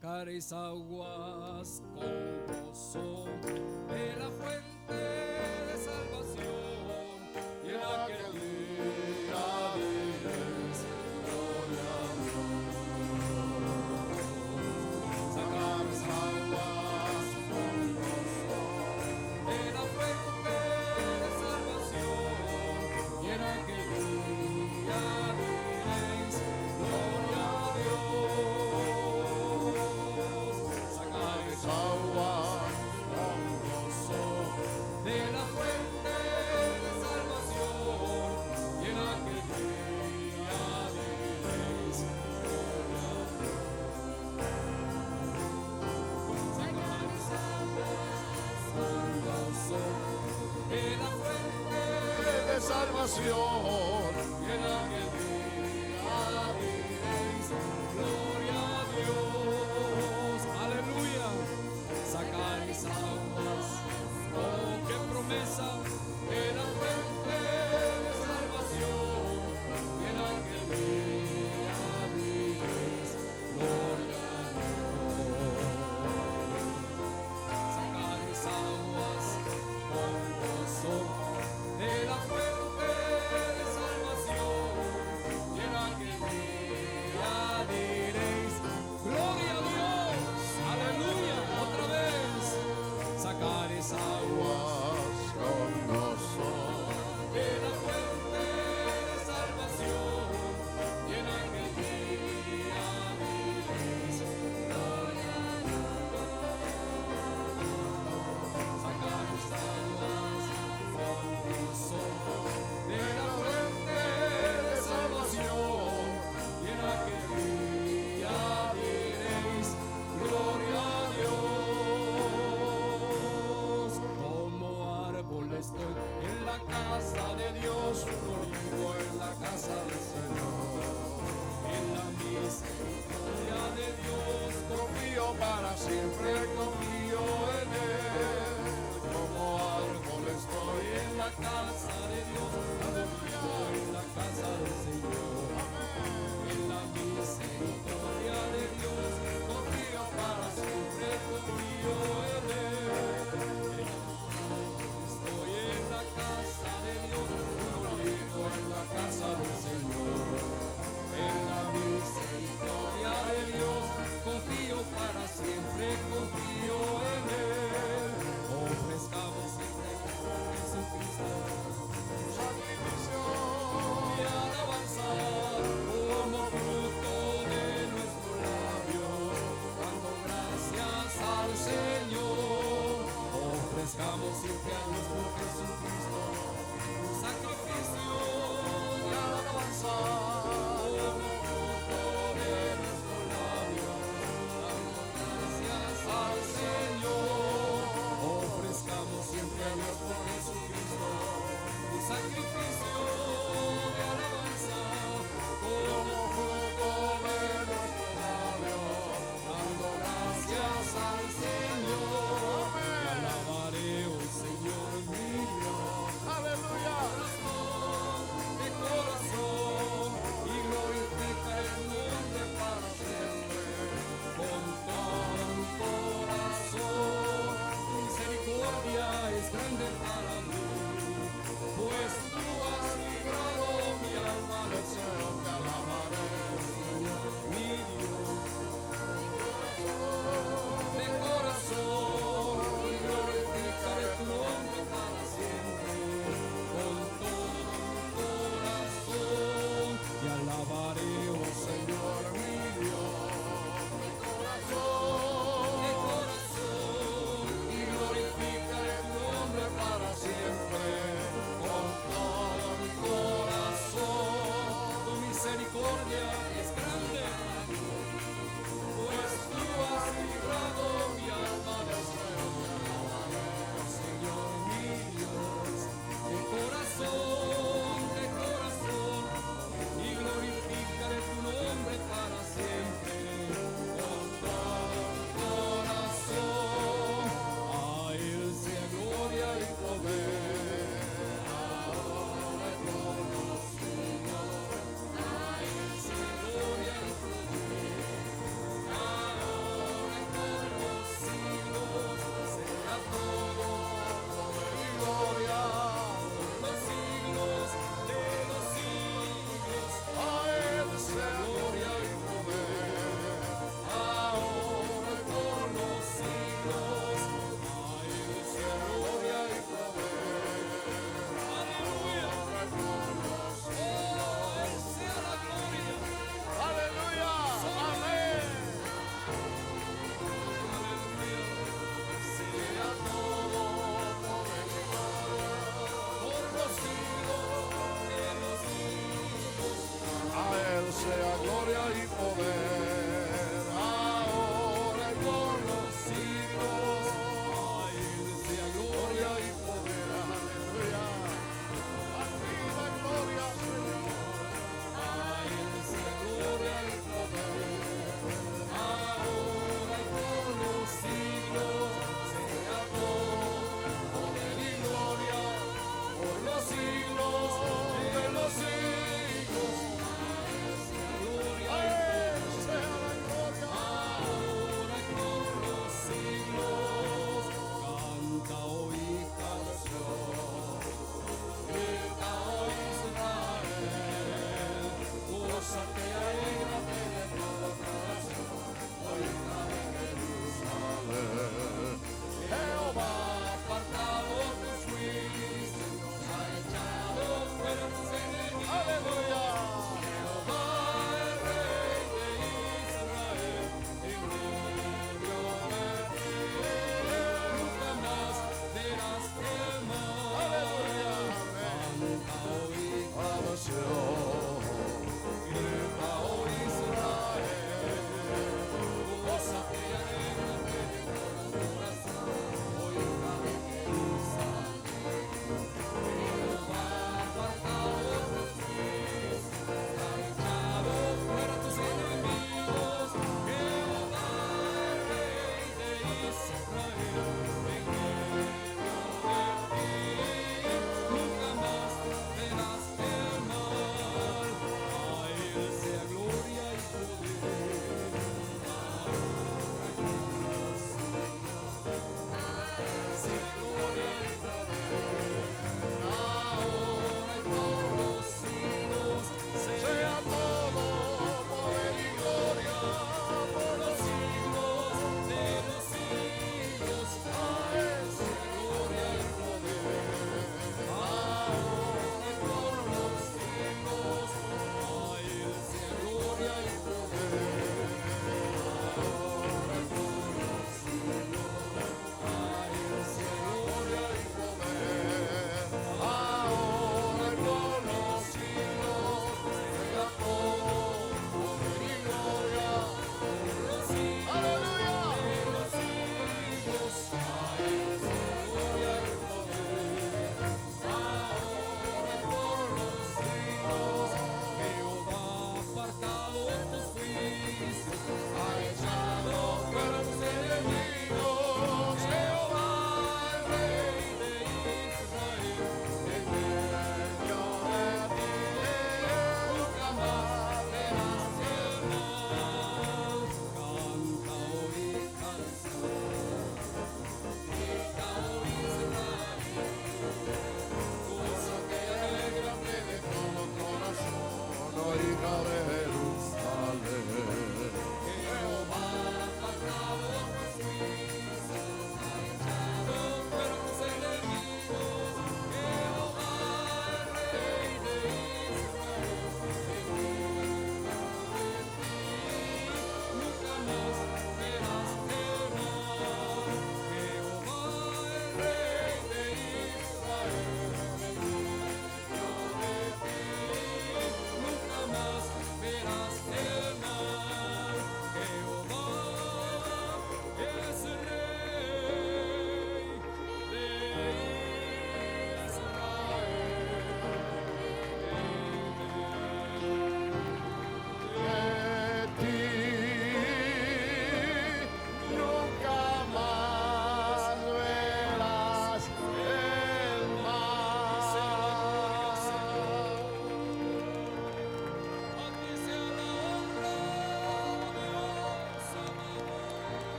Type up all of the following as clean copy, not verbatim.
sacaréis aguas con gozo de la fuente de salvación, y en aquel día diréis gloria a Dios. Sacaréis aguas con gozo de la fuente de salvación, y en aquel día diréis gloria a Dios. Sacaréis aguas con gozo de la fuente de salvación, y en aquel día diréis gloria a Dios. Sacaréis aguas con gozo de la fuente de salvación, y en aquel día diréis gloria a Dios. Aleluya. Sacaréis aguas, oh, qué promesa, de la fuente de salvación, y en aquel día diréis gloria a Dios. Sacaréis aguas con gozo de la fuente de salvación, y en aquel día diréis gloria a Dios. Aleluya. Otra vez. Sacaréis aguas con gozo de la fuente de salvación, y en aquel día diréis gloria a Dios. Sacaréis aguas con gozo de la fuente de salvación, y en aquel día diréis gloria a Dios. Como árbol estoy en la casa de Dios, florido en la casa del Señor. En la misericordia de Dios confío para siempre, confío en Él. Como árbol estoy en la casa de Dios, florido en la casa del Señor. En la misericordia de Dios confío para siempre, confío en Él. Estoy en la casa de Dios, florido en la casa del Señor. En la misericordia de Dios confío para siempre, confío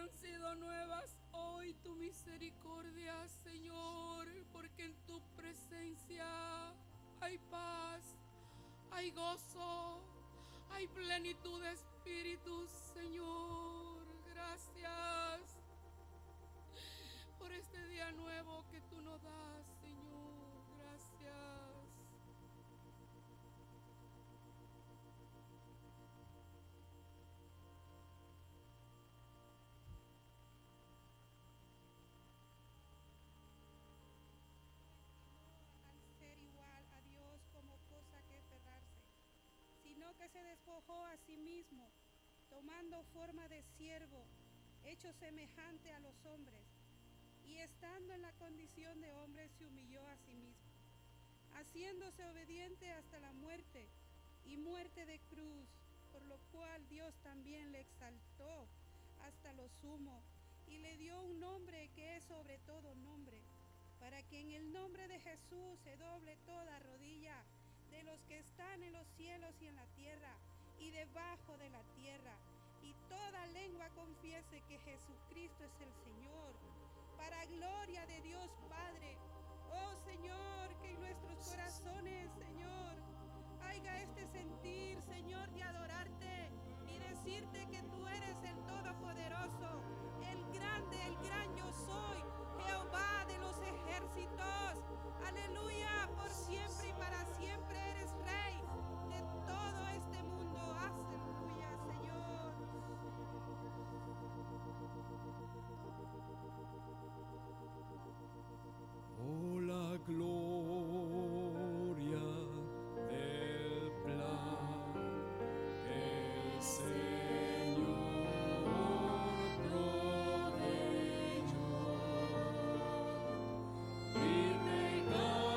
han sido nuevas hoy tu misericordia, Señor, porque en tu presencia hay paz, hay gozo, hay plenitud de espíritu, Señor. Gracias por este día nuevo que tú nos das, Señor. Gracias. Al ser igual a Dios como cosa que aferrarse, sino que se despojó a sí mismo, tomando forma de siervo, hecho semejante a los hombres, y estando en la condición de hombre se humilló a sí mismo, haciéndose obediente hasta la muerte, y muerte de cruz, por lo cual Dios también le exaltó hasta lo sumo, y le dio un nombre que es sobre todo nombre, para que en el nombre de Jesús se doble toda rodilla de los que están en los cielos y en la tierra y debajo de la tierra, y toda lengua confiese que Jesucristo es el Señor, para gloria de Dios Padre. Oh Señor, que en nuestros corazones, Señor, haya este sentir, Señor, de adorarte y decirte que tú eres el Todopoderoso, el grande, el gran yo soy, Jehová de los ejércitos. Aleluya, por siempre y para siempre eres Rey de todo este mundo. Aleluya, Señor. Oh, la gloria del plan que el Señor proveyó. Mi pecado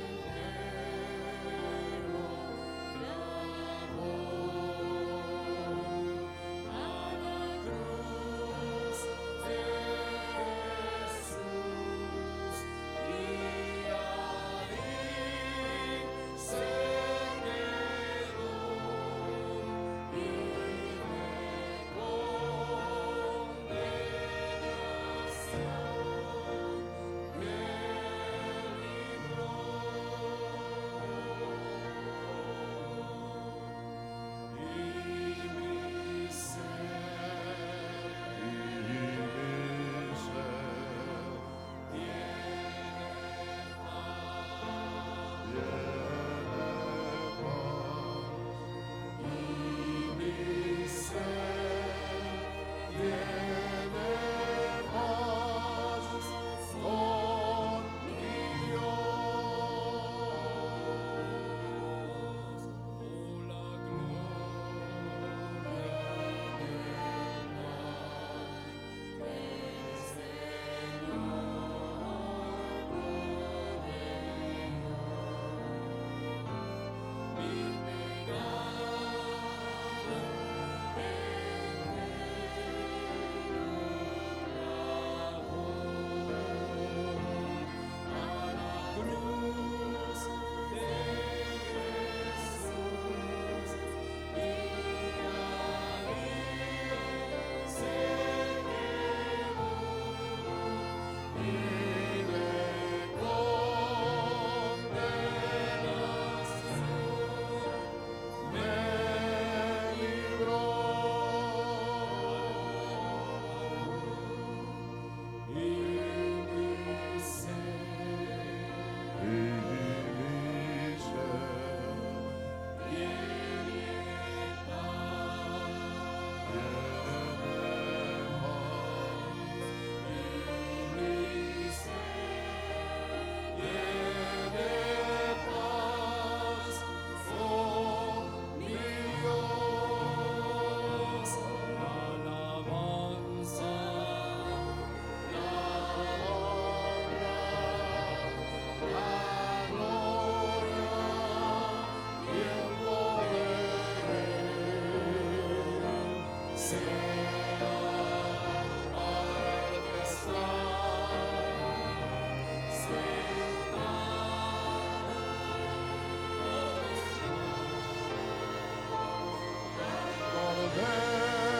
entero clamó a la cruz de Jesús, y ahí se quedó, y de condenación me libró. Y mi ser Volver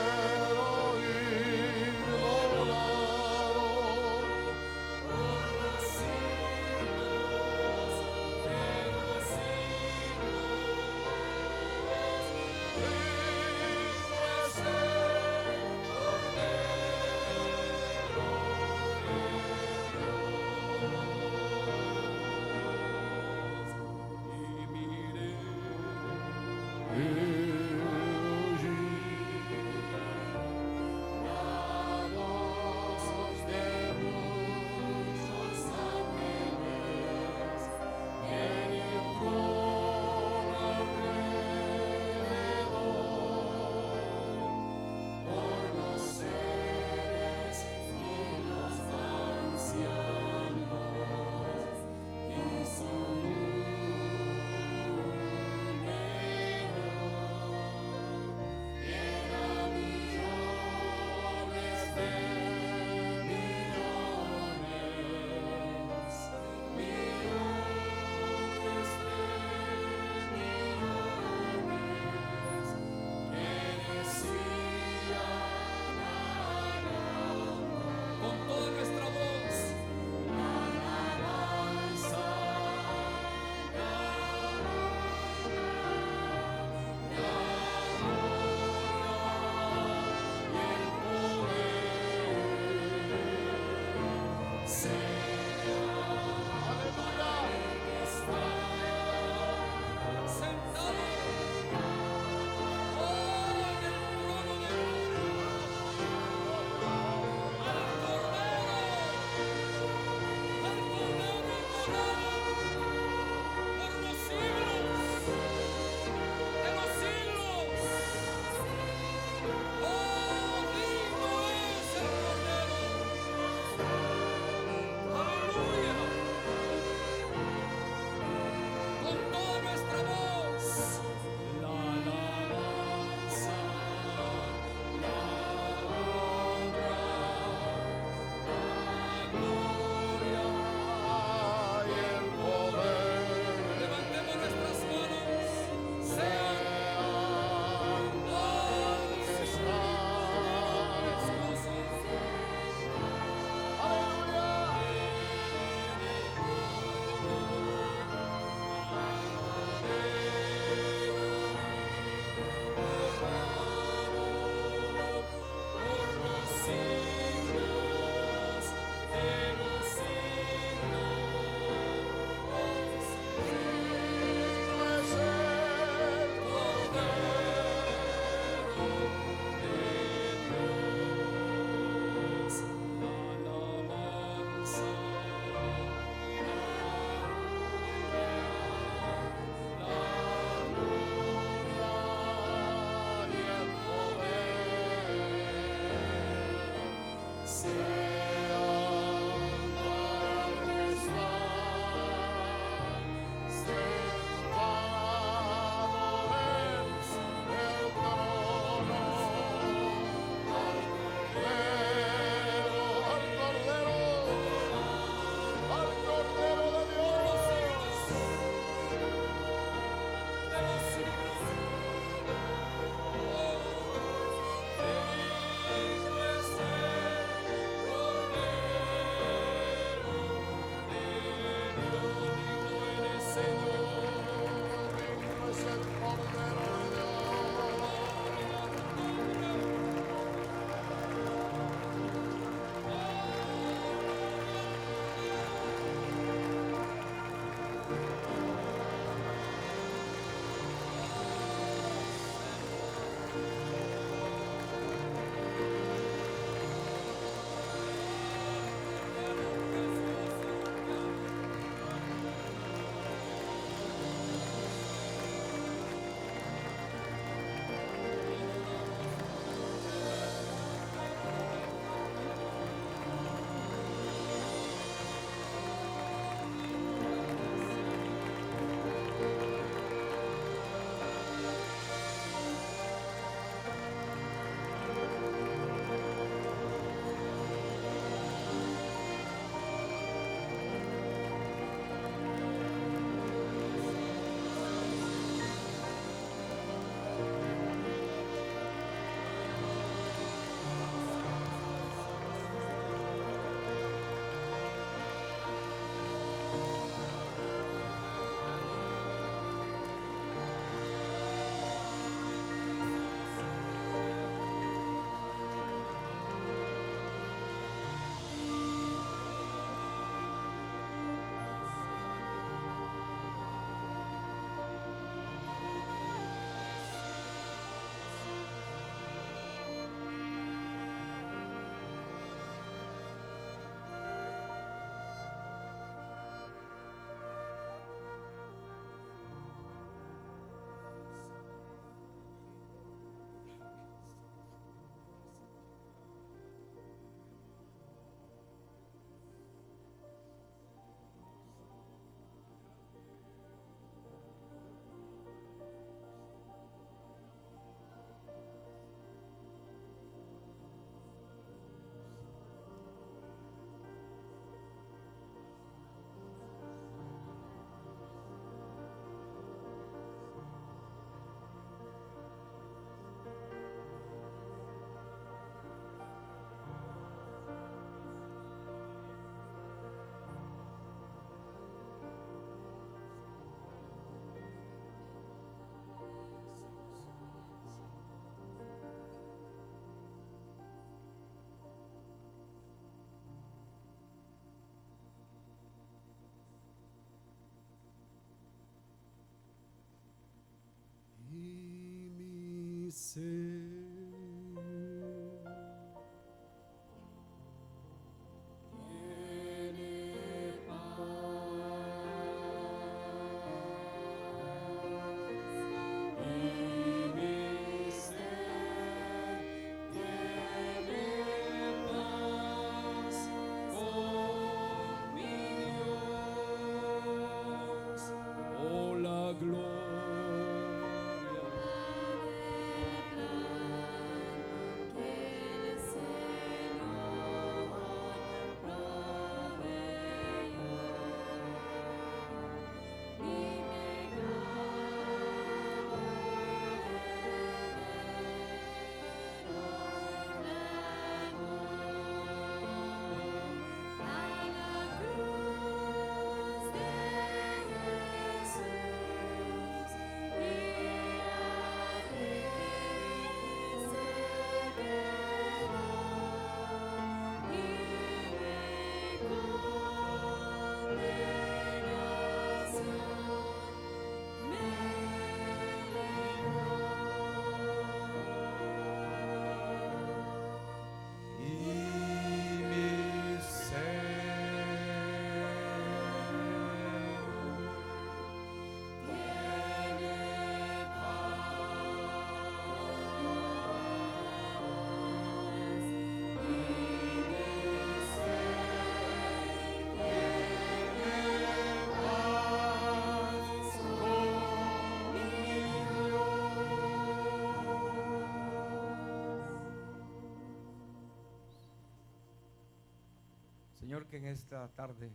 que en esta tarde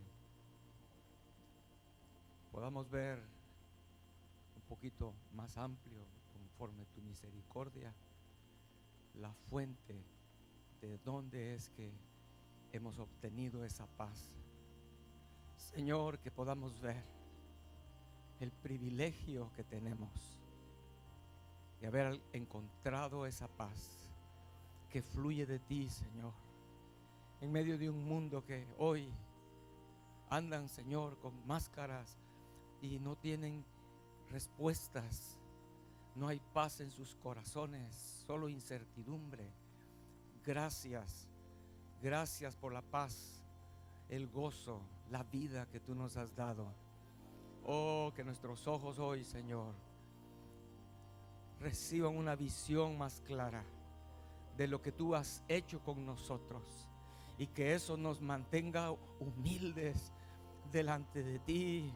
podamos ver un poquito más amplio, conforme tu misericordia, la fuente de dónde es que hemos obtenido esa paz. Señor, que podamos ver el privilegio que tenemos de haber encontrado esa paz que fluye de ti, Señor, en medio de un mundo que hoy andan, Señor, con máscaras y no tienen respuestas. No hay paz en sus corazones, solo incertidumbre. Gracias, gracias por la paz, el gozo, la vida que tú nos has dado. Oh, que nuestros ojos hoy, Señor, reciban una visión más clara de lo que tú has hecho con nosotros, y que eso nos mantenga humildes delante de ti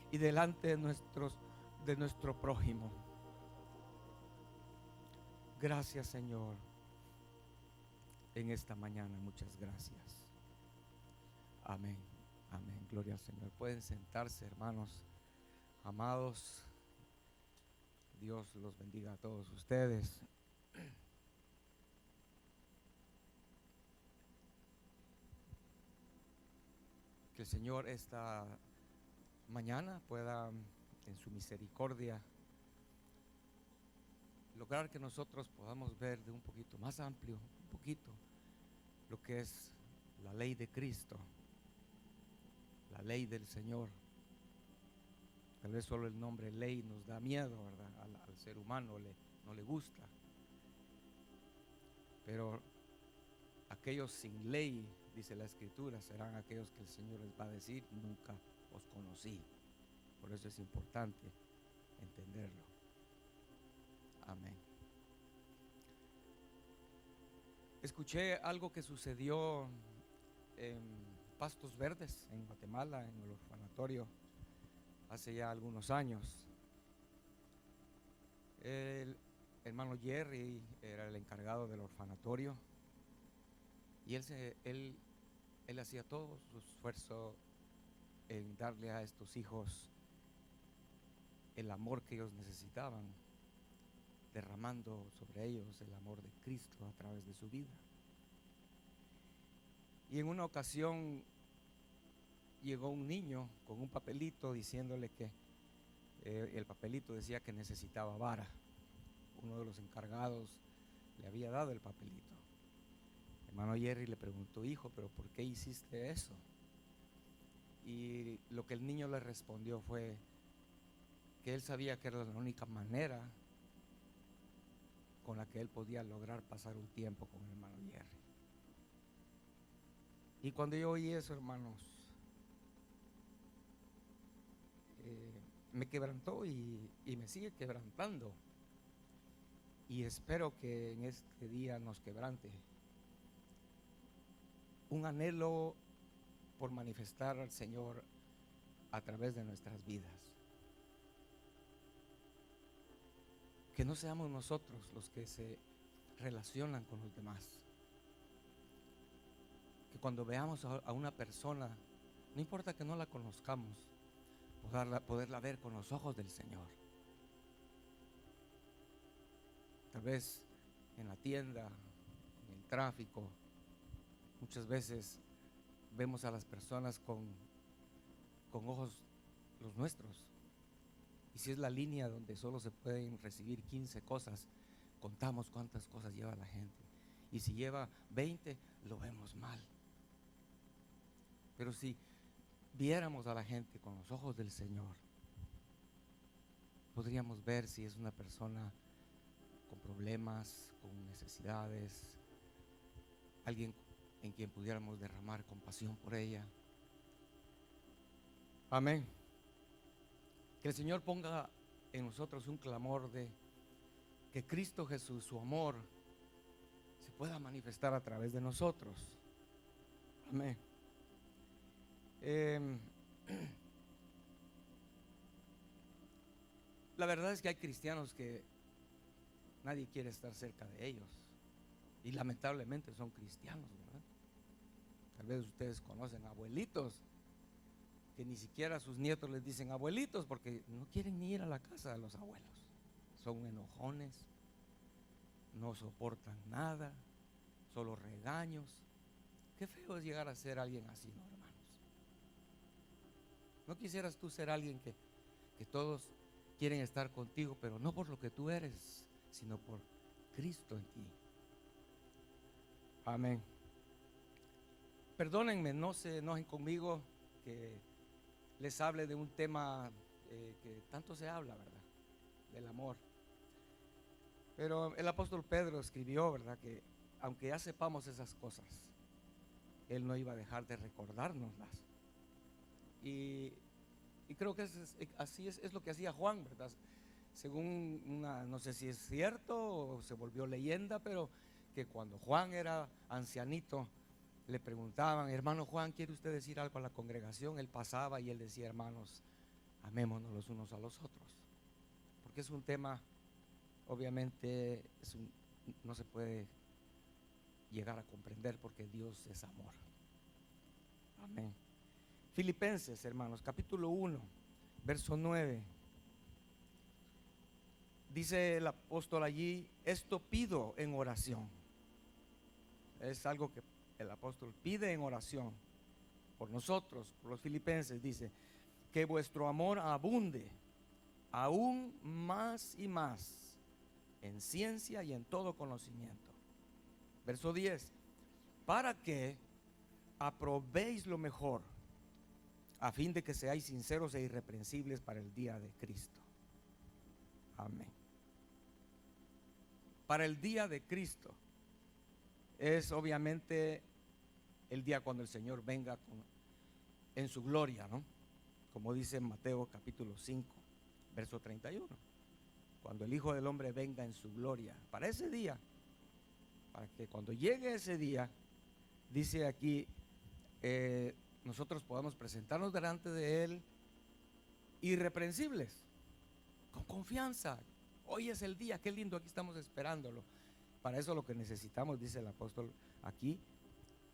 y delante de nuestro prójimo. Gracias, Señor, en esta mañana. Muchas gracias. Amén, amén. Gloria al Señor. Pueden sentarse, hermanos amados. Dios los bendiga a todos ustedes. Que el Señor esta mañana pueda, en su misericordia, lograr que nosotros podamos ver de un poquito más amplio, un poquito, lo que es la ley de Cristo, la ley del Señor. Tal vez solo el nombre ley nos da miedo, ¿verdad? Al ser humano no le gusta. Pero aquellos sin ley, dice la Escritura, serán aquellos que el Señor les va a decir: nunca os conocí. Por eso es importante entenderlo. Amén. Escuché algo que sucedió en Pastos Verdes, en Guatemala, en el orfanatorio, hace ya algunos años. El hermano Jerry era el encargado del orfanatorio, y él hacía todo su esfuerzo en darle a estos hijos el amor que ellos necesitaban, derramando sobre ellos el amor de Cristo a través de su vida. Y en una ocasión llegó un niño con un papelito diciéndole que el papelito decía que necesitaba vara. Uno de los encargados le había dado el papelito. Hermano Jerry le preguntó: hijo, ¿pero por qué hiciste eso? Y lo que el niño le respondió fue que él sabía que era la única manera con la que él podía lograr pasar un tiempo con el hermano Jerry. Y cuando yo oí eso, hermanos, me quebrantó y me sigue quebrantando. Y espero que en este día nos quebrante un anhelo por manifestar al Señor a través de nuestras vidas. Que no seamos nosotros los que se relacionan con los demás. Que cuando veamos a una persona, no importa que no la conozcamos, poderla ver con los ojos del Señor. Tal vez en la tienda, en el tráfico, muchas veces vemos a las personas con ojos los nuestros. Y si es la línea donde solo se pueden recibir 15 cosas, contamos cuántas cosas lleva la gente. Y si lleva 20, lo vemos mal. Pero si viéramos a la gente con los ojos del Señor, podríamos ver si es una persona con problemas, con necesidades, alguien en quien pudiéramos derramar compasión por ella. Amén. Que el Señor ponga en nosotros un clamor de que Cristo Jesús, su amor, se pueda manifestar a través de nosotros. Amén. La verdad es que hay cristianos que nadie quiere estar cerca de ellos, y lamentablemente son cristianos, ¿verdad? Tal vez ustedes conocen abuelitos que ni siquiera a sus nietos les dicen abuelitos porque no quieren ni ir a la casa de los abuelos. Son enojones, no soportan nada, solo regaños. Qué feo es llegar a ser alguien así, ¿no, hermanos? ¿No quisieras tú ser alguien que todos quieren estar contigo, pero no por lo que tú eres, sino por Cristo en ti? Amén. Perdónenme, no se enojen conmigo que les hable de un tema que tanto se habla, ¿verdad? Del amor. Pero el apóstol Pedro escribió, ¿verdad?, que aunque ya sepamos esas cosas, él no iba a dejar de recordárnoslas. Y creo que así es lo que hacía Juan, ¿verdad? Según no sé si es cierto o se volvió leyenda, pero que cuando Juan era ancianito, le preguntaban: hermano Juan, ¿quiere usted decir algo a la congregación? Él pasaba y él decía: hermanos, amémonos los unos a los otros. Porque es un tema, obviamente, no se puede llegar a comprender porque Dios es amor. Amén. Filipenses, hermanos, capítulo 1, verso 9. Dice el apóstol allí: esto pido en oración. Es algo que el apóstol pide en oración por nosotros, por los filipenses. Dice: que vuestro amor abunde aún más y más en ciencia y en todo conocimiento. Verso 10: para que aprobéis lo mejor, a fin de que seáis sinceros e irreprensibles para el día de Cristo. Amén. Para el día de Cristo es obviamente el día cuando el Señor venga en su gloria, ¿no? Como dice en Mateo capítulo 5, verso 31. Cuando el Hijo del Hombre venga en su gloria. Para ese día, para que cuando llegue ese día, dice aquí, nosotros podamos presentarnos delante de Él irreprensibles, con confianza. Hoy es el día, qué lindo, aquí estamos esperándolo. Para eso lo que necesitamos, dice el apóstol aquí,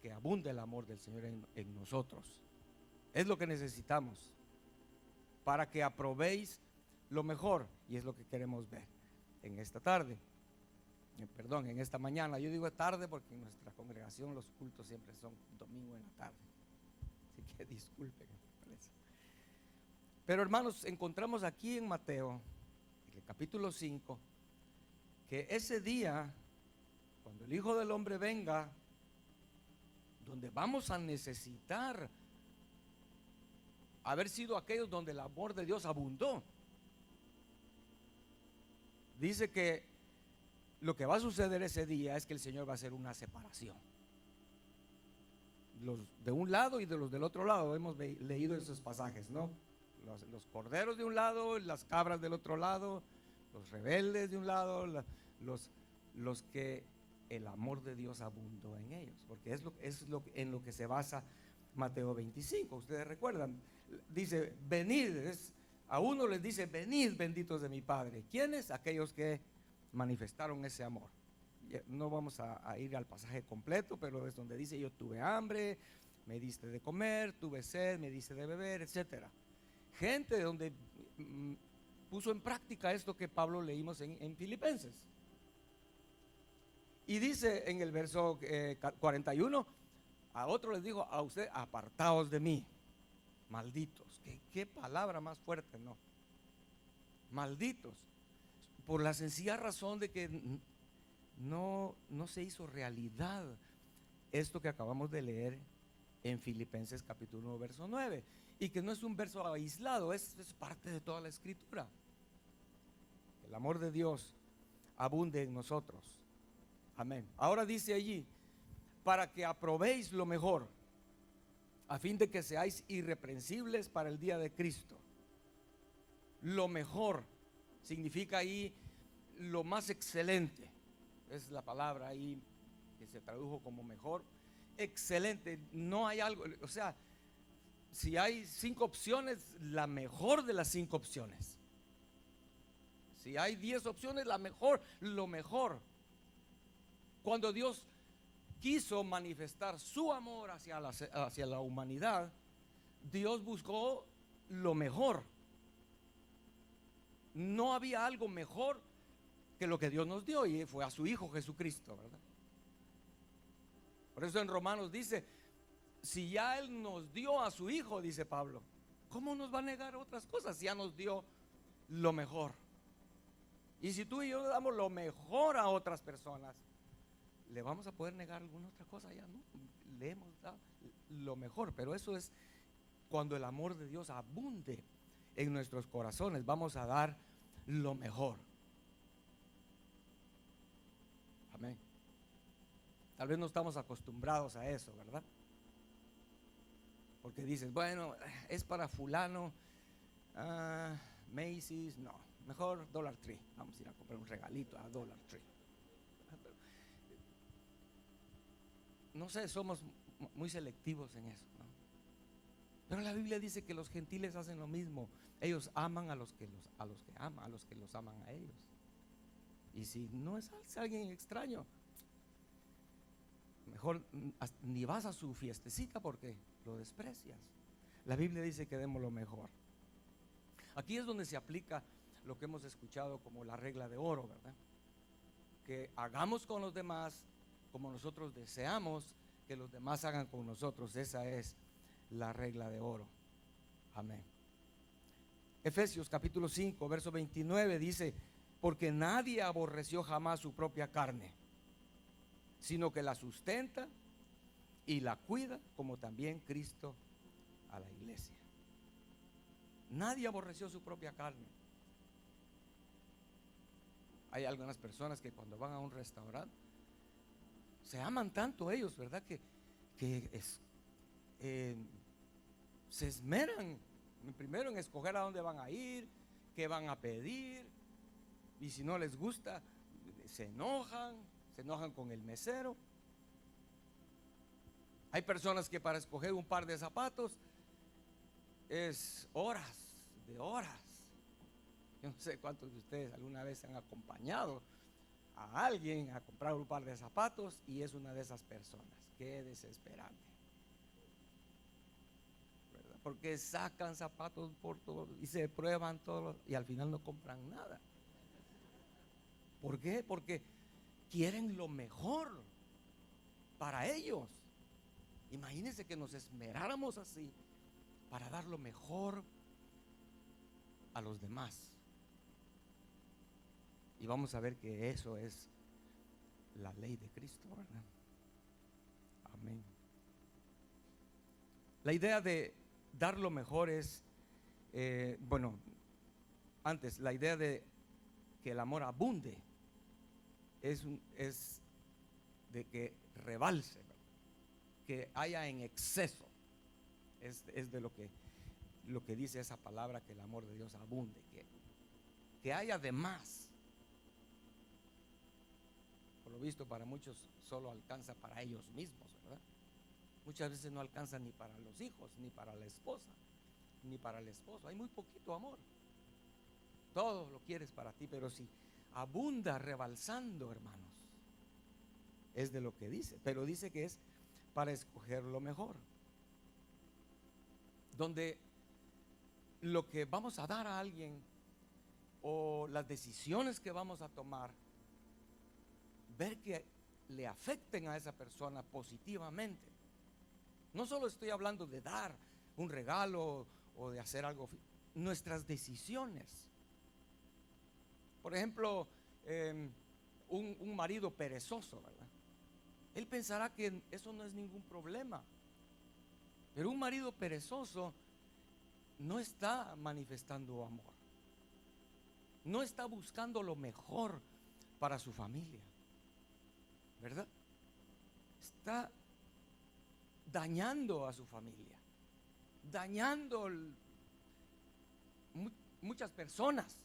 que abunde el amor del Señor en nosotros. Es lo que necesitamos para que aprobéis lo mejor, y es lo que queremos ver en esta tarde, en esta mañana. Yo digo tarde porque en nuestra congregación los cultos siempre son domingo en la tarde, así que disculpen. Pero hermanos, encontramos aquí en Mateo, en el capítulo 5, que ese día, cuando el Hijo del Hombre venga, donde vamos a necesitar haber sido aquellos donde el amor de Dios abundó. Dice que lo que va a suceder ese día es que el Señor va a hacer una separación. Los de un lado y de los del otro lado. Hemos leído esos pasajes, ¿no? Los corderos de un lado, las cabras del otro lado, los rebeldes de un lado, los que el amor de Dios abundó en ellos, porque en lo que se basa Mateo 25. Ustedes recuerdan, dice: venid, a uno les dice: venid, benditos de mi Padre. ¿Quiénes? Aquellos que manifestaron ese amor. No vamos a ir al pasaje completo, pero es donde dice: yo tuve hambre, me diste de comer, tuve sed, me diste de beber, etcétera. Gente donde puso en práctica esto que Pablo leímos en Filipenses. Y dice en el verso 41: a otro les digo, a usted: apartaos de mí, malditos. ¿Qué palabra más fuerte, no? Malditos, por la sencilla razón de que no se hizo realidad esto que acabamos de leer en Filipenses capítulo 1, verso 9, y que no es un verso aislado, es parte de toda la escritura. El amor de Dios abunde en nosotros. Amén. Ahora dice allí: para que aprobéis lo mejor, a fin de que seáis irreprensibles para el día de Cristo. Lo mejor significa ahí lo más excelente. Es la palabra ahí que se tradujo como mejor. Excelente. No hay algo, o sea, si hay 5 opciones, la mejor de las 5 opciones. Si hay 10 opciones, la mejor, lo mejor. Cuando Dios quiso manifestar su amor hacia la humanidad, Dios buscó lo mejor. No había algo mejor que lo que Dios nos dio, y fue a su Hijo Jesucristo, ¿verdad? Por eso en Romanos dice: si ya Él nos dio a su Hijo, dice Pablo, ¿cómo nos va a negar otras cosas si ya nos dio lo mejor? Y si tú y yo damos lo mejor a otras personas, ¿le vamos a poder negar alguna otra cosa? Ya no, le hemos dado lo mejor. Pero eso es cuando el amor de Dios abunde en nuestros corazones. Vamos a dar lo mejor. Amén. Tal vez no estamos acostumbrados a eso, ¿verdad? Porque dices, bueno, es para fulano, Macy's, no, mejor Dollar Tree. Vamos a ir a comprar un regalito a Dollar Tree. No sé, somos muy selectivos en eso, ¿no? Pero la Biblia dice que los gentiles hacen lo mismo. Ellos aman a los que aman, a los que los aman a ellos. Y si no es alguien extraño, mejor ni vas a su fiestecita porque lo desprecias. La Biblia dice que demos lo mejor. Aquí es donde se aplica lo que hemos escuchado como la regla de oro, ¿verdad? Que hagamos con los demás como nosotros deseamos que los demás hagan con nosotros. Esa es la regla de oro. Amén. Efesios capítulo 5 verso 29 dice: porque nadie aborreció jamás su propia carne, sino que la sustenta y la cuida, como también Cristo a la iglesia. Nadie aborreció su propia carne. Hay algunas personas que cuando van a un restaurante se aman tanto ellos, ¿verdad? Que se esmeran primero en escoger a dónde van a ir, qué van a pedir, y si no les gusta se enojan con el mesero. Hay personas que para escoger un par de zapatos es horas de horas. Yo no sé cuántos de ustedes alguna vez han acompañado a alguien a comprar un par de zapatos y es una de esas personas. Qué desesperante, ¿verdad? Porque sacan zapatos por todo y se prueban todos y al final no compran nada. ¿Por qué? Porque quieren lo mejor para ellos. Imagínense que nos esmeráramos así para dar lo mejor a los demás. Y vamos a ver que eso es la ley de Cristo, ¿verdad? Amén. La idea de dar lo mejor es, antes, la idea de que el amor abunde es de que rebalse, ¿verdad? Que haya en exceso. Es de lo que dice esa palabra, que el amor de Dios abunde, que haya de más. Por lo visto, para muchos solo alcanza para ellos mismos, ¿verdad? Muchas veces no alcanza ni para los hijos, ni para la esposa, ni para el esposo. Hay muy poquito amor. Todo lo quieres para ti, pero si abunda rebalsando, hermanos, es de lo que dice. Pero dice que es para escoger lo mejor. Donde lo que vamos a dar a alguien o las decisiones que vamos a tomar, ver que le afecten a esa persona positivamente. No solo estoy hablando de dar un regalo o de hacer algo, nuestras decisiones. Por ejemplo, un marido perezoso, ¿verdad? Él pensará que eso no es ningún problema. Pero un marido perezoso no está manifestando amor. No está buscando lo mejor para su familia, ¿verdad? Está dañando a su familia, dañando muchas personas,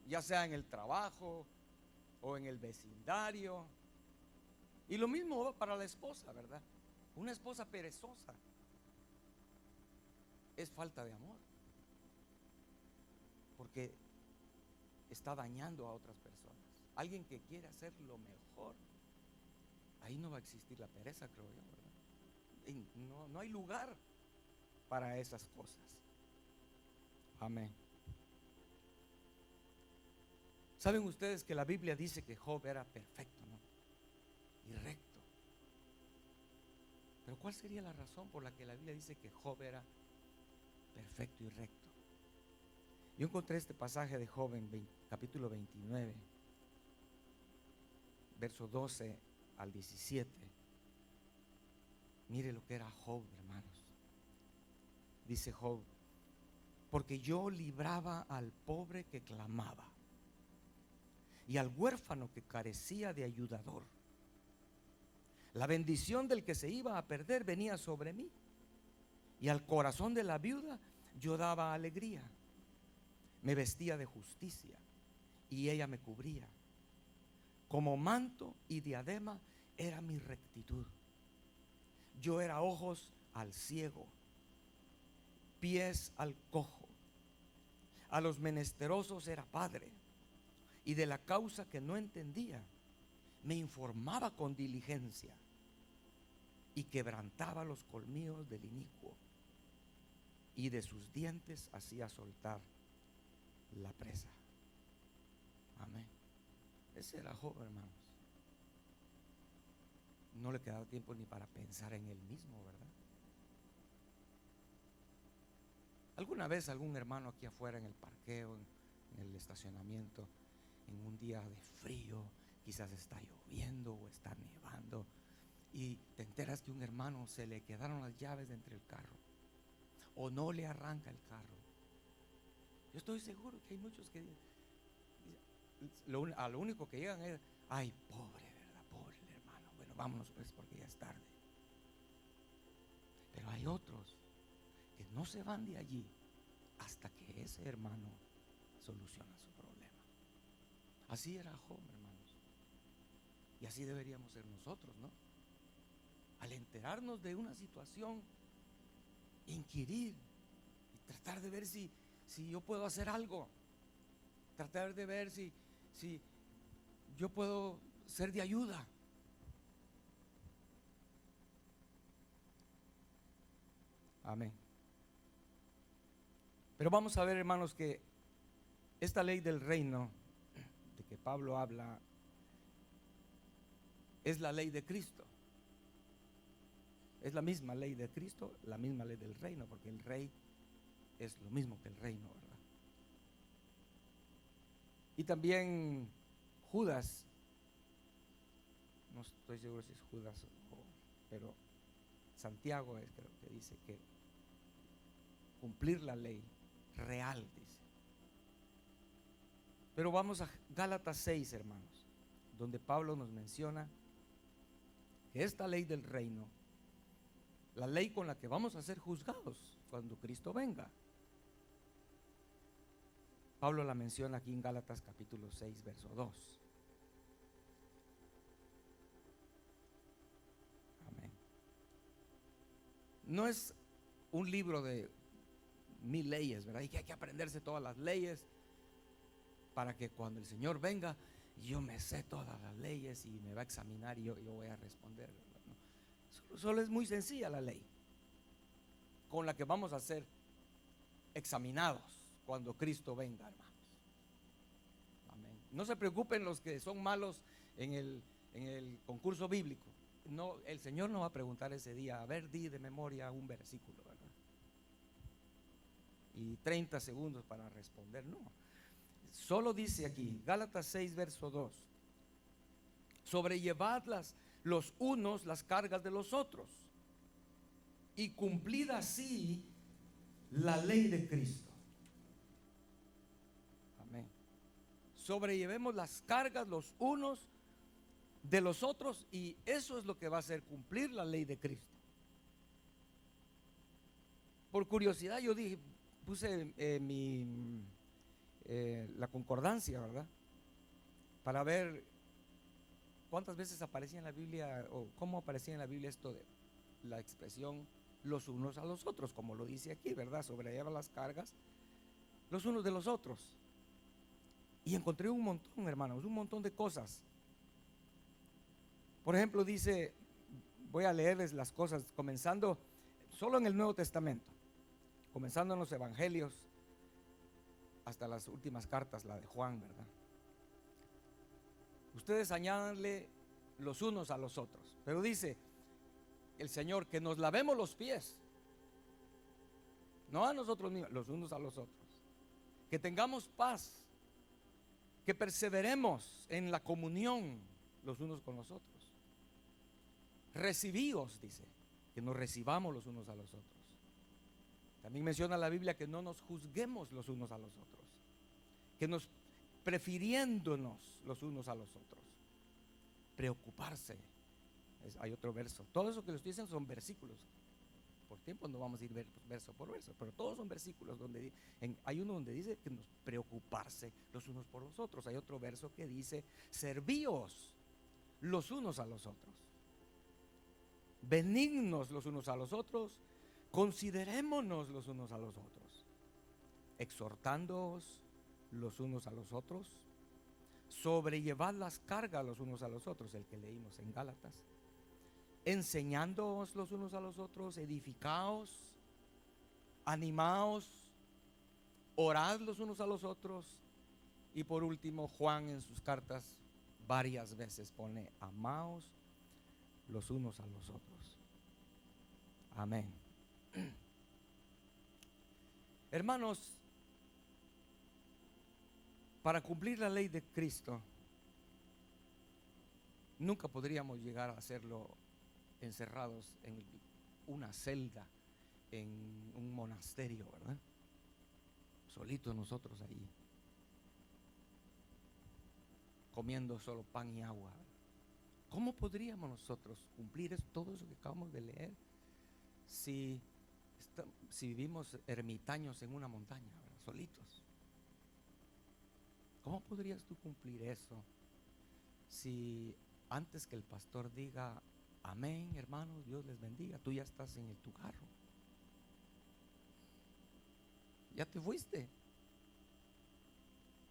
ya sea en el trabajo o en el vecindario. Y lo mismo va para la esposa, ¿verdad? Una esposa perezosa es falta de amor, porque está dañando a otras personas. Alguien que quiere hacer lo mejor ahí no va a existir la pereza, creo yo, ¿verdad? Y no hay lugar para esas cosas. Amén. ¿Saben ustedes que la Biblia dice que Job era perfecto, ¿no? Y recto? Pero ¿cuál sería la razón por la que la Biblia dice que Job era perfecto y recto? Yo encontré este pasaje de Job en capítulo 29, verso 12 al 17. Mire lo que era Job, hermanos. Dice Job: porque yo libraba al pobre que clamaba y al huérfano que carecía de ayudador. La bendición del que se iba a perder venía sobre mí, y al corazón de la viuda yo daba alegría. Me vestía de justicia y ella me cubría. Como manto y diadema era mi rectitud. Yo era ojos al ciego, pies al cojo. A los menesterosos era padre, y de la causa que no entendía me informaba con diligencia, y quebrantaba los colmillos del inicuo, y de sus dientes hacía soltar la presa. Amén. Ese era Job, hermanos. No le quedaba tiempo ni para pensar en él mismo, ¿verdad? ¿Alguna vez algún hermano aquí afuera en el parqueo, en el estacionamiento, en un día de frío, quizás está lloviendo o está nevando, y te enteras que un hermano se le quedaron las llaves dentro del carro o no le arranca el carro? Yo estoy seguro que hay muchos que a lo único que llegan es: ay, pobre, ¿verdad? Pobre el hermano. Bueno, vámonos pues porque ya es tarde. Pero hay otros que no se van de allí hasta que ese hermano soluciona su problema. Así era Job, hermanos. Y así deberíamos ser nosotros, ¿no? Al enterarnos de una situación, inquirir y tratar de ver si yo puedo hacer algo. Tratar de ver si yo puedo ser de ayuda. Amén. Pero vamos a ver, hermanos, que esta ley del reino de que Pablo habla es la ley de Cristo. Es la misma ley de Cristo, la misma ley del reino, porque el rey es lo mismo que el reino, ¿verdad? Y también Judas, no estoy seguro si es Judas, pero Santiago es, creo que dice que cumplir la ley real, dice. Pero vamos a Gálatas 6, hermanos, donde Pablo nos menciona que esta ley del reino, la ley con la que vamos a ser juzgados cuando Cristo venga, Pablo la menciona aquí en Gálatas capítulo 6, verso 2. Amén. No es un libro de 1000 leyes, ¿verdad? Y que hay que aprenderse todas las leyes para que cuando el Señor venga, yo me sé todas las leyes y me va a examinar y yo voy a responder. No. Solo es muy sencilla la ley con la que vamos a ser examinados cuando Cristo venga, hermanos. Amén. No se preocupen los que son malos en el concurso bíblico. No, el Señor no va a preguntar ese día: a ver, di de memoria un versículo, ¿verdad? Y 30 segundos para responder. No. Solo dice aquí, Gálatas 6, verso 2: sobrellevad los unos las cargas de los otros, y cumplid así la ley de Cristo. Amén. Sobrellevemos las cargas los unos de los otros, y eso es lo que va a hacer cumplir la ley de Cristo. Por curiosidad yo dije, puse la concordancia, ¿verdad? Para ver cuántas veces aparecía en la Biblia, o cómo aparecía en la Biblia esto de la expresión los unos a los otros, como lo dice aquí, ¿verdad? Sobrellevar las cargas los unos de los otros. Y encontré un montón, hermanos, un montón de cosas. Por ejemplo, dice, voy a leerles las cosas, comenzando solo en el Nuevo Testamento, comenzando en los Evangelios, hasta las últimas cartas, la de Juan, ¿verdad? Ustedes añádanle los unos a los otros. Pero dice el Señor que nos lavemos los pies, no a nosotros mismos, los unos a los otros. Que tengamos paz, que perseveremos en la comunión los unos con los otros. Recibíos, dice, que nos recibamos los unos a los otros. También menciona la Biblia que no nos juzguemos los unos a los otros, que nos prefiriéndonos los unos a los otros. Preocuparse. Hay otro verso. Todo eso que les estoy diciendo son versículos. Por tiempo no vamos a ir verso por verso, pero todos son versículos donde hay uno donde dice que nos preocuparse los unos por los otros. Hay otro verso que dice servíos los unos a los otros, benignos los unos a los otros, considerémonos los unos a los otros, exhortándoos los unos a los otros, sobrellevad las cargas los unos a los otros, el que leímos en Gálatas, enseñándoos los unos a los otros, edificaos, animaos, orad los unos a los otros. Y por último, Juan en sus cartas varias veces pone amaos los unos a los otros. Amén. Hermanos, para cumplir la ley de Cristo nunca podríamos llegar a hacerlo encerrados en una celda, en un monasterio, ¿verdad? Solitos nosotros ahí, comiendo solo pan y agua. ¿Cómo podríamos nosotros cumplir todo eso que acabamos de leer si vivimos ermitaños en una montaña, ¿verdad? Solitos? ¿Cómo podrías tú cumplir eso si antes que el pastor diga amén, hermanos, Dios les bendiga, tú ya estás en tu carro? Ya te fuiste.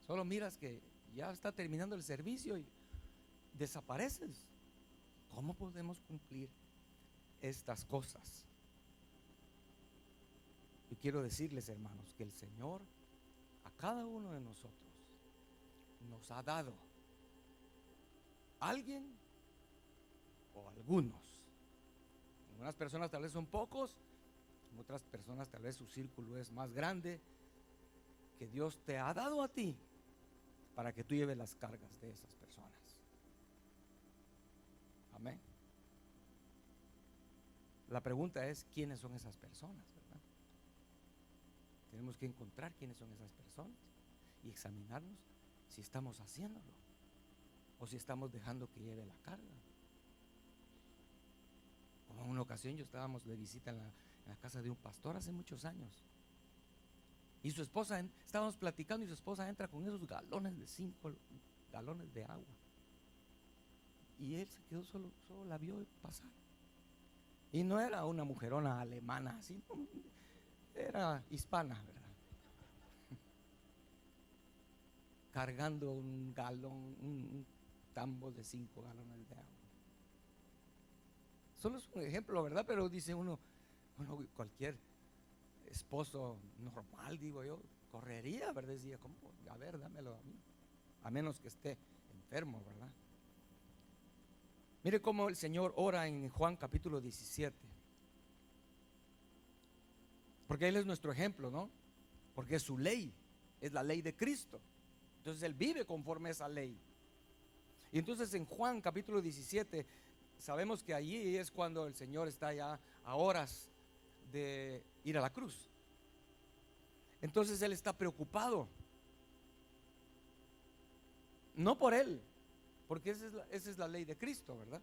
Solo miras que ya está terminando el servicio y desapareces. ¿Cómo podemos cumplir estas cosas? Yo quiero decirles, hermanos, que el Señor a cada uno de nosotros nos ha dado alguien o algunos. Algunas personas tal vez son pocos, en otras personas tal vez su círculo es más grande, que Dios te ha dado a ti para que tú lleves las cargas de esas personas. Amén. La pregunta es, ¿quiénes son esas personas, verdad? Tenemos que encontrar quiénes son esas personas y examinarnos si estamos haciéndolo o si estamos dejando que lleve la carga. Como en una ocasión estábamos de visita en la casa de un pastor hace muchos años, y su esposa, estábamos platicando y su esposa entra con esos galones de 5 galones de agua, y él se quedó solo la vio pasar. Y no era una mujerona alemana así, no, era hispana, ¿verdad? Cargando un galón, un tambo de 5 galones de agua. Solo es un ejemplo, ¿verdad? Pero dice uno, bueno, cualquier esposo normal, digo yo, correría, ¿verdad? Decía, ¿cómo? A ver, dámelo a mí. A menos que esté enfermo, ¿verdad? Mire cómo el Señor ora en Juan capítulo 17. Porque Él es nuestro ejemplo, ¿no? Porque es su ley, es la ley de Cristo. Entonces Él vive conforme a esa ley. Y entonces en Juan capítulo 17, sabemos que allí es cuando el Señor está ya a horas de ir a la cruz. Entonces Él está preocupado. No por Él, porque esa es la ley de Cristo, ¿verdad?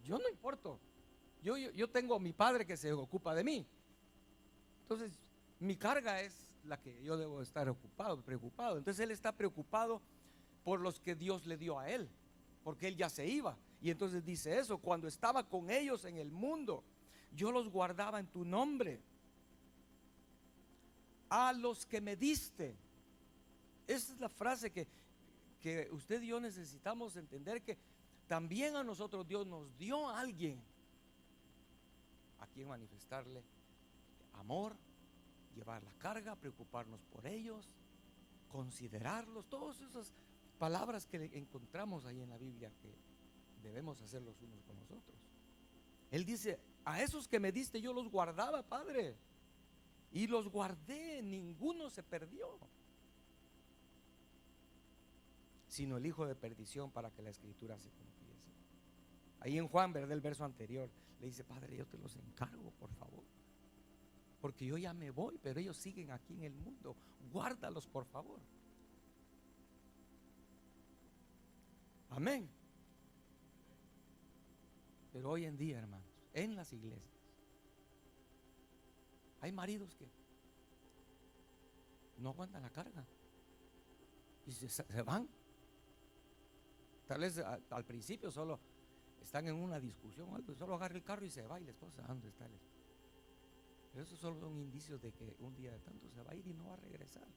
Yo no importo. Yo tengo a mi Padre que se ocupa de mí. Entonces mi carga es la que yo debo estar preocupado. Entonces Él está preocupado por los que Dios le dio a Él, porque Él ya se iba. Y entonces dice eso: cuando estaba con ellos en el mundo, yo los guardaba en tu nombre. A los que me diste. Esa es la frase que usted y yo necesitamos entender, que también a nosotros Dios nos dio a alguien a quien manifestarle amor, llevar la carga, preocuparnos por ellos, considerarlos, todas esas palabras que encontramos ahí en la Biblia que debemos hacer los unos con los otros. Él dice: a esos que me diste yo los guardaba, Padre, y los guardé, ninguno se perdió, sino el hijo de perdición, para que la escritura se cumpliese. Ahí en Juan, ¿verdad? El verso anterior le dice: Padre, yo te los encargo, por favor, porque yo ya me voy, pero ellos siguen aquí en el mundo, guárdalos, por favor. Amén. Pero hoy en día, hermanos, en las iglesias hay maridos que no aguantan la carga y se van. Tal vez al principio solo están en una discusión o algo, solo agarra el carro y se va, y la esposa, ¿dónde está el esposo? Pero eso solo son indicios de que un día de tanto se va a ir y no va a regresar,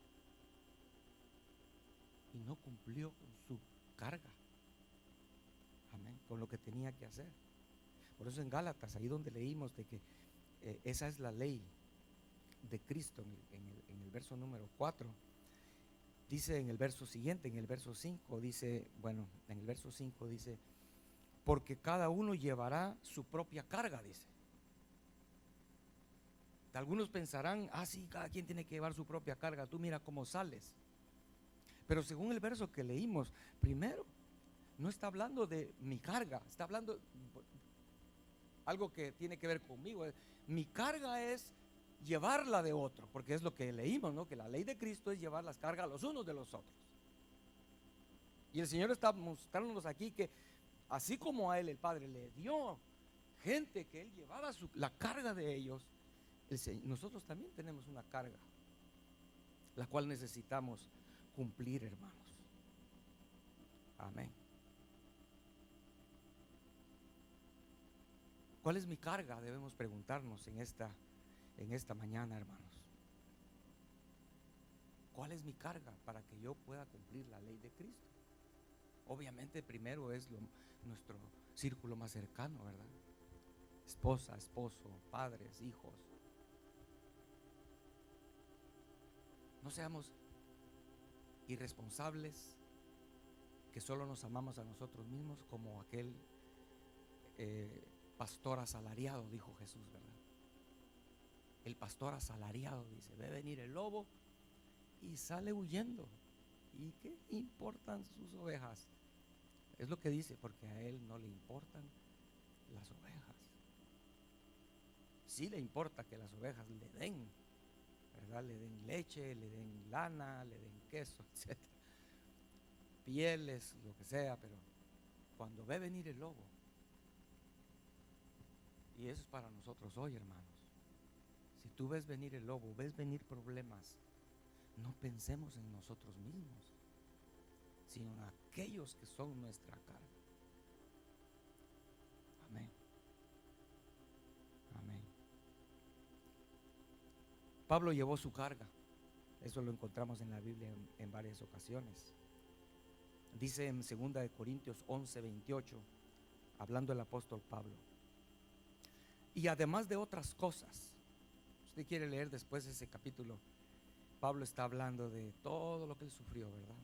y no cumplió con su carga. Amén, con lo que tenía que hacer. Por eso en Gálatas, ahí donde leímos de que esa es la ley de Cristo, en el verso número 4, dice en el verso siguiente, en el verso 5, dice, bueno, en el verso 5 dice: porque cada uno llevará su propia carga, dice. Algunos pensarán: ah, sí, cada quien tiene que llevar su propia carga, tú mira cómo sales. Pero según el verso que leímos, primero, no está hablando de mi carga, está hablando algo que tiene que ver conmigo. Mi carga es llevarla de otro, porque es lo que leímos, ¿no? Que la ley de Cristo es llevar las cargas los unos de los otros. Y el Señor está mostrándonos aquí que así como a Él el Padre le dio gente que Él llevaba la carga de ellos, nosotros también tenemos una carga, la cual necesitamos cumplir, hermanos. Amén. ¿Cuál es mi carga? Debemos preguntarnos en esta mañana, hermanos. ¿Cuál es mi carga para que yo pueda cumplir la ley de Cristo? Obviamente primero es nuestro círculo más cercano, ¿verdad? Esposa, esposo, padres, hijos. No seamos irresponsables que solo nos amamos a nosotros mismos, como aquel pastor asalariado, dijo Jesús, ¿verdad? El pastor asalariado dice: ve venir el lobo y sale huyendo. ¿Y qué importan sus ovejas? Es lo que dice, porque a él no le importan las ovejas. Sí le importa que las ovejas le den, ¿verdad? Le den leche, le den lana, le den queso, etc. Pieles, lo que sea, pero cuando ve venir el lobo, y eso es para nosotros hoy, hermanos. Si tú ves venir el lobo, ves venir problemas, no pensemos en nosotros mismos, sino en aquellos que son nuestra carga. Amén. Amén. Pablo llevó su carga. Eso lo encontramos en la Biblia en varias ocasiones. Dice en 2 de Corintios 11:28, hablando el apóstol Pablo: y además de otras cosas. Usted quiere leer después ese capítulo, Pablo está hablando de todo lo que él sufrió, ¿verdad?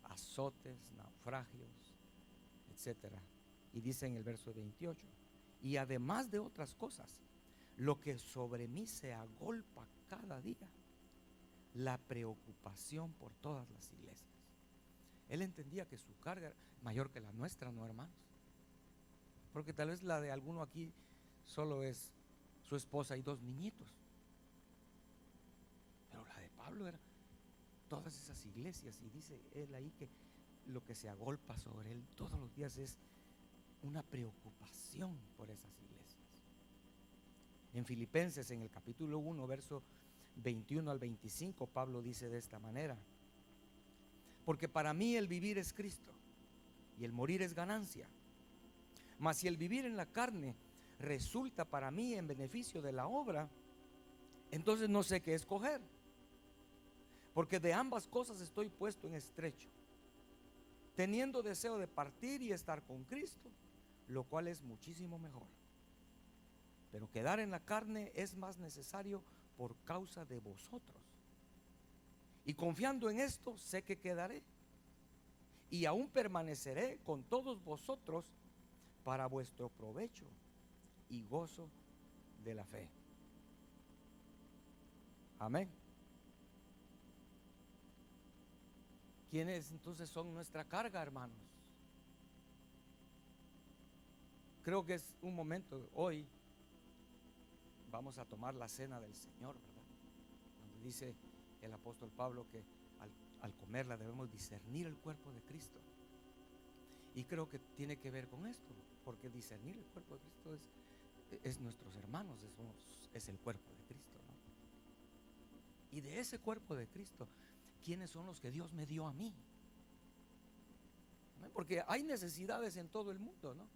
Azotes, naufragios, etcétera. Y dice en el verso 28: y además de otras cosas, lo que sobre mí se agolpa cada día, la preocupación por todas las iglesias. Él entendía que su carga era mayor que la nuestra, ¿no, hermanos? Porque tal vez la de alguno aquí solo es su esposa y 2 niñitos, pero la de Pablo era todas esas iglesias. Y dice él ahí que lo que se agolpa sobre él todos los días es una preocupación por esas iglesias. En Filipenses, en el capítulo 1, verso 21 al 25, Pablo dice de esta manera: porque para mí el vivir es Cristo y el morir es ganancia. Mas si el vivir en la carne resulta para mí en beneficio de la obra, entonces no sé qué escoger, porque de ambas cosas estoy puesto en estrecho. teniendo deseo de partir y estar con Cristo, lo cual es muchísimo mejor. Pero quedar en la carne es más necesario por causa de vosotros. Y confiando en esto, sé que quedaré. Y aún permaneceré con todos vosotros para vuestro provecho y gozo de la fe. Amén. ¿Quiénes entonces son nuestra carga, hermanos? Creo que es un momento, hoy vamos a tomar la cena del Señor, ¿verdad? Donde dice el apóstol Pablo que al comerla debemos discernir el cuerpo de Cristo. Y creo que tiene que ver con esto, porque discernir el cuerpo de Cristo es nuestros hermanos, es el cuerpo de Cristo, ¿no? Y de ese cuerpo de Cristo, ¿quiénes son los que Dios me dio a mí? Porque hay necesidades en todo el mundo, ¿no?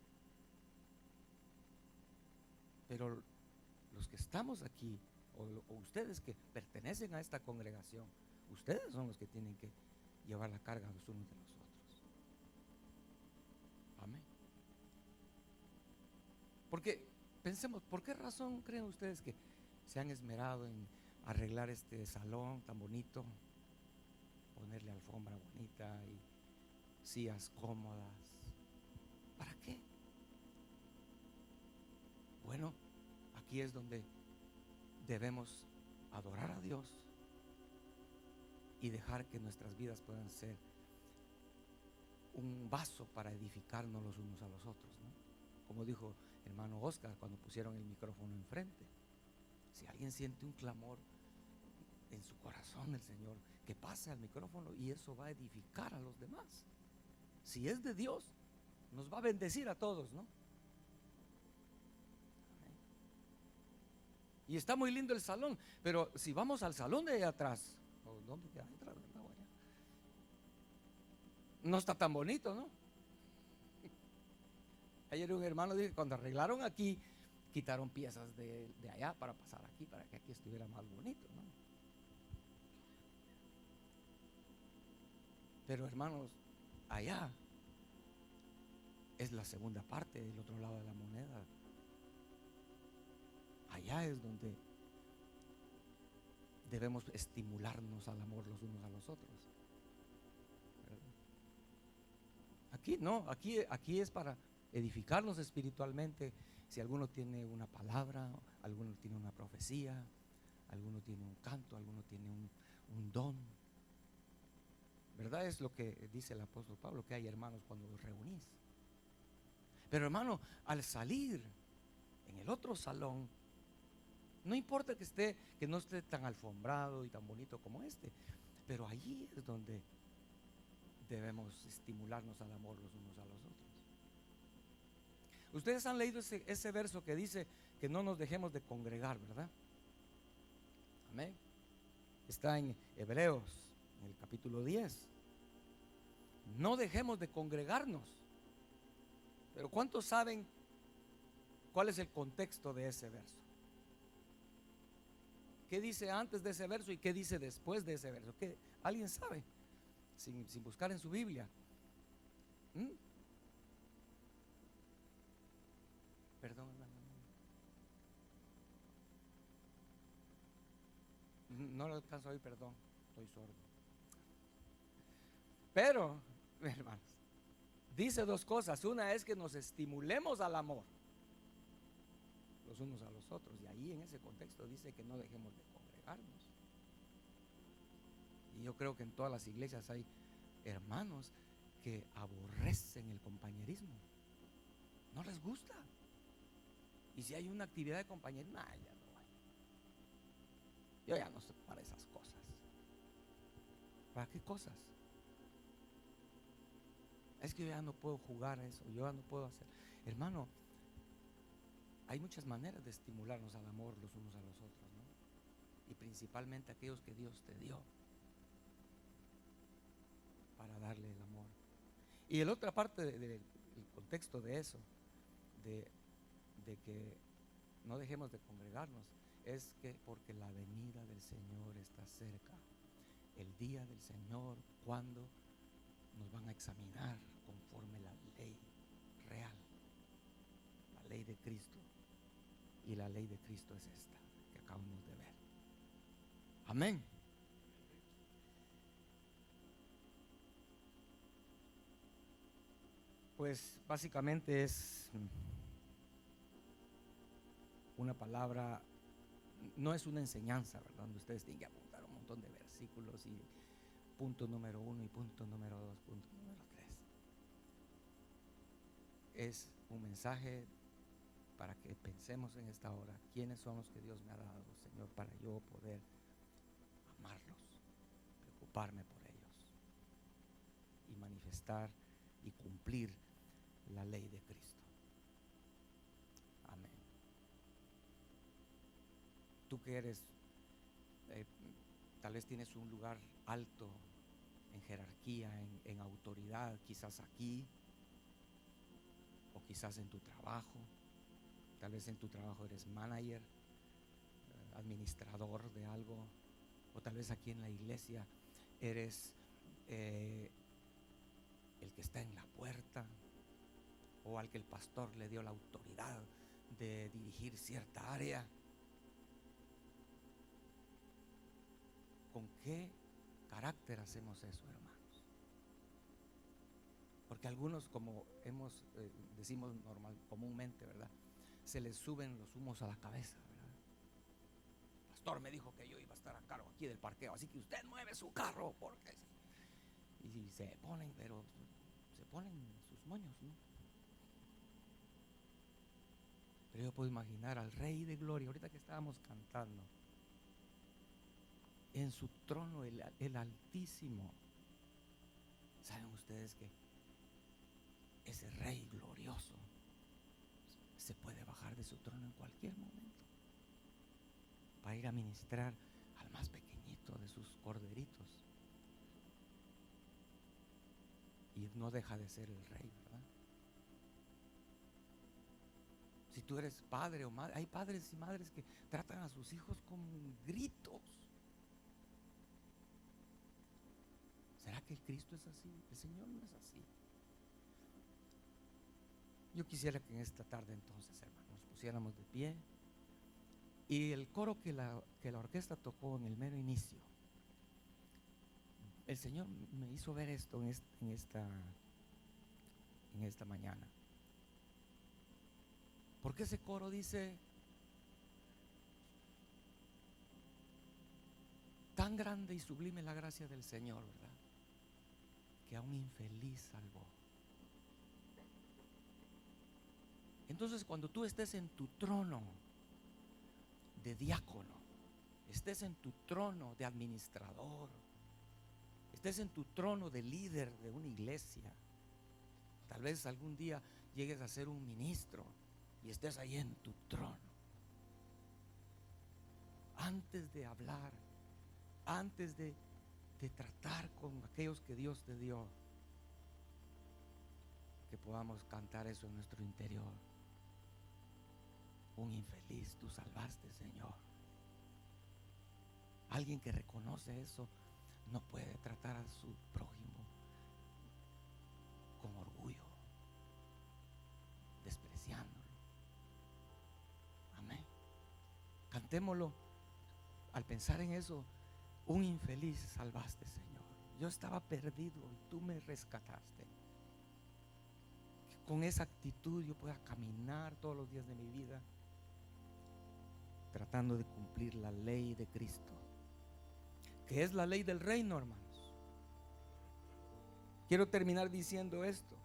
Pero los que estamos aquí, o ustedes que pertenecen a esta congregación, ustedes son los que tienen que llevar la carga los unos de los otros. Amén. Porque pensemos, ¿por qué razón creen ustedes que se han esmerado en arreglar este salón tan bonito, ponerle alfombra bonita y sillas cómodas? ¿Para qué? Bueno, aquí es donde debemos adorar a Dios y dejar que nuestras vidas puedan ser un vaso para edificarnos los unos a los otros, ¿no? Como dijo hermano Oscar cuando pusieron el micrófono enfrente. Si alguien siente un clamor en su corazón del Señor, que pase al micrófono y eso va a edificar a los demás. Si es de Dios, nos va a bendecir a todos, ¿no? Y está muy lindo el salón, pero si vamos al salón de allá atrás, o ¿dónde queda atrás? No está tan bonito, ¿no? Ayer un hermano dijo que cuando arreglaron aquí, quitaron piezas de allá para pasar aquí, para que aquí estuviera más bonito, ¿no? Pero hermanos, allá es la segunda parte del otro lado de la moneda. Allá es donde debemos estimularnos al amor los unos a los otros. Aquí no, aquí es para edificarnos espiritualmente. Si alguno tiene una palabra, alguno tiene una profecía, alguno tiene un canto, alguno tiene un don, ¿verdad? Es lo que dice el apóstol Pablo, que hay hermanos cuando los reunís. Pero hermano, al salir en el otro salón, no importa que no esté tan alfombrado y tan bonito como este, pero allí es donde debemos estimularnos al amor los unos a los otros. Ustedes han leído ese verso que dice que no nos dejemos de congregar, ¿verdad? Amén. Está en Hebreos, en el capítulo 10. No dejemos de congregarnos. Pero ¿cuántos saben cuál es el contexto de ese verso? ¿Qué dice antes de ese verso y qué dice después de ese verso? ¿Qué? ¿Alguien sabe? Sin buscar en su Biblia. Perdón, hermano. No lo alcanzo a oír, perdón. Estoy sordo. Pero, hermanos, dice dos cosas. Una es que nos estimulemos al amor los unos a los otros. Y ahí en ese contexto dice que no dejemos de congregarnos. Y yo creo que en todas las iglesias hay hermanos que aborrecen el compañerismo. No les gusta. Y si hay una actividad de compañerismo, ya no hay. Yo ya no sé para esas cosas. ¿Para qué cosas? Es que yo ya no puedo jugar a eso, yo ya no puedo hacer. Hermano, hay muchas maneras de estimularnos al amor los unos a los otros, ¿no? Y principalmente aquellos que Dios te dio para darle el amor. Y la otra parte del contexto de eso, de que no dejemos de congregarnos, es que porque la venida del Señor está cerca. El día del Señor, cuando nos nos van a examinar conforme la ley real, la ley de Cristo. Y la ley de Cristo es esta que acabamos de ver. Amén. Pues básicamente es una palabra, no es una enseñanza, ¿verdad? Donde ustedes tienen que apuntar un montón de versículos y punto número 1 y punto número 2, punto número 3. Es un mensaje para que pensemos en esta hora quiénes son los que Dios me ha dado, Señor, para yo poder amarlos, preocuparme por ellos y manifestar y cumplir la ley de Cristo. Amén. Tú que eres, tal vez tienes un lugar alto en jerarquía, en autoridad, quizás aquí o quizás en tu trabajo. Tal vez en tu trabajo eres manager, administrador de algo, o tal vez aquí en la iglesia eres el que está en la puerta, o al que el pastor le dio la autoridad de dirigir cierta área. ¿Con qué carácter hacemos eso, hermanos? Porque algunos, como decimos comúnmente, ¿verdad?, se les suben los humos a la cabeza, ¿verdad? El pastor me dijo que yo iba a estar a cargo aquí del parqueo, así que usted mueve su carro, porque y se ponen, pero se ponen sus moños, ¿no? Pero yo puedo imaginar al Rey de Gloria, ahorita que estábamos cantando, en su trono, el Altísimo. ¿Saben ustedes que ese Rey glorioso se puede bajar de su trono en cualquier momento para ir a ministrar al más pequeñito de sus corderitos? Y no deja de ser el Rey, ¿verdad? Si tú eres padre o madre, hay padres y madres que tratan a sus hijos con gritos. ¿Será que el Cristo es así? El Señor no es así. Yo quisiera que en esta tarde entonces, hermanos, nos pusiéramos de pie. Y el coro que la orquesta tocó en el mero inicio, el Señor me hizo ver esto en esta mañana. Porque ese coro dice: tan grande y sublime la gracia del Señor, ¿verdad?, que a un infeliz salvó. Entonces, cuando tú estés en tu trono de diácono, estés en tu trono de administrador, estés en tu trono de líder de una iglesia, tal vez algún día llegues a ser un ministro y estés ahí en tu trono, antes de hablar, antes de tratar con aquellos que Dios te dio, que podamos cantar eso en nuestro interior: un infeliz tú salvaste, Señor. Alguien que reconoce eso no puede tratar a su prójimo con orgullo, despreciándolo. Amén. Cantémoslo al pensar en eso: un infeliz salvaste, Señor. Yo estaba perdido y tú me rescataste. Que con esa actitud yo pueda caminar todos los días de mi vida tratando de cumplir la ley de Cristo, que es la ley del reino, hermanos. Quiero terminar diciendo esto: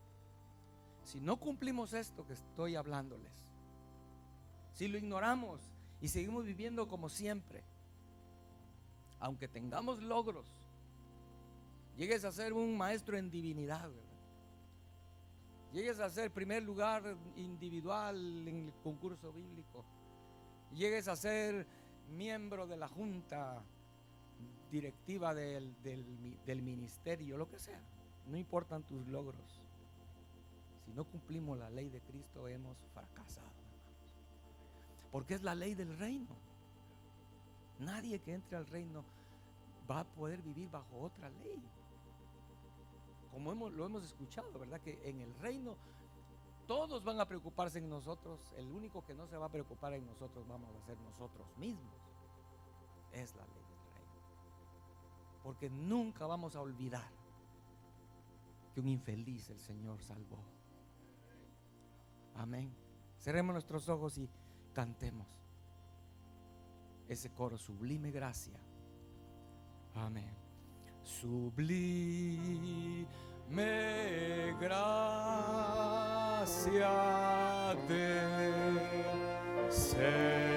si no cumplimos esto que estoy hablándoles, si lo ignoramos y seguimos viviendo como siempre, aunque tengamos logros, llegues a ser un maestro en divinidad, ¿verdad?, llegues a ser primer lugar individual en el concurso bíblico, llegues a ser miembro de la junta directiva del ministerio, lo que sea, no importan tus logros. Si no cumplimos la ley de Cristo, hemos fracasado, hermanos, porque es la ley del reino. Nadie que entre al reino va a poder vivir bajo otra ley. como lo hemos escuchado, ¿verdad? Que en el reino todos van a preocuparse en nosotros. El único que no se va a preocupar en nosotros vamos a ser nosotros mismos. Es la ley del reino. Porque nunca vamos a olvidar que un infeliz el Señor salvó. Amén. Cerremos nuestros ojos y cantemos ese coro: sublime gracia. Amén. Sublime gracia de ser.